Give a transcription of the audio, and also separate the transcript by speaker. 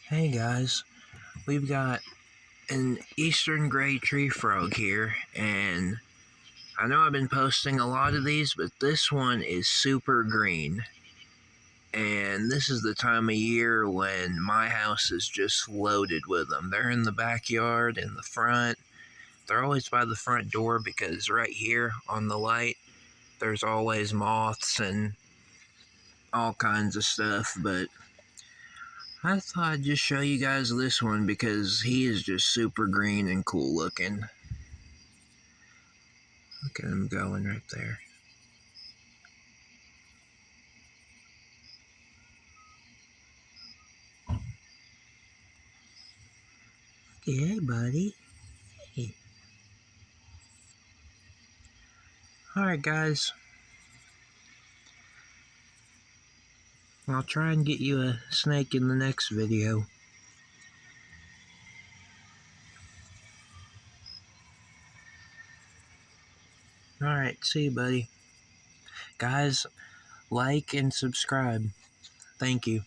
Speaker 1: Hey guys, we've got an eastern gray tree frog here, and I know I've been posting a lot of these, but this one is super green. And this is the time of year when my house is just loaded with them. They're in the backyard, in the front. They're always by the front door because right here on the light, there's always moths and all kinds of stuff, but I thought I'd just show you guys this one because he is just super green and cool looking. Look at him going right there. Hey, buddy. Hey. Alright, guys. I'll try and get you a snake in the next video. Alright, see you, buddy. Guys, like and subscribe. Thank you.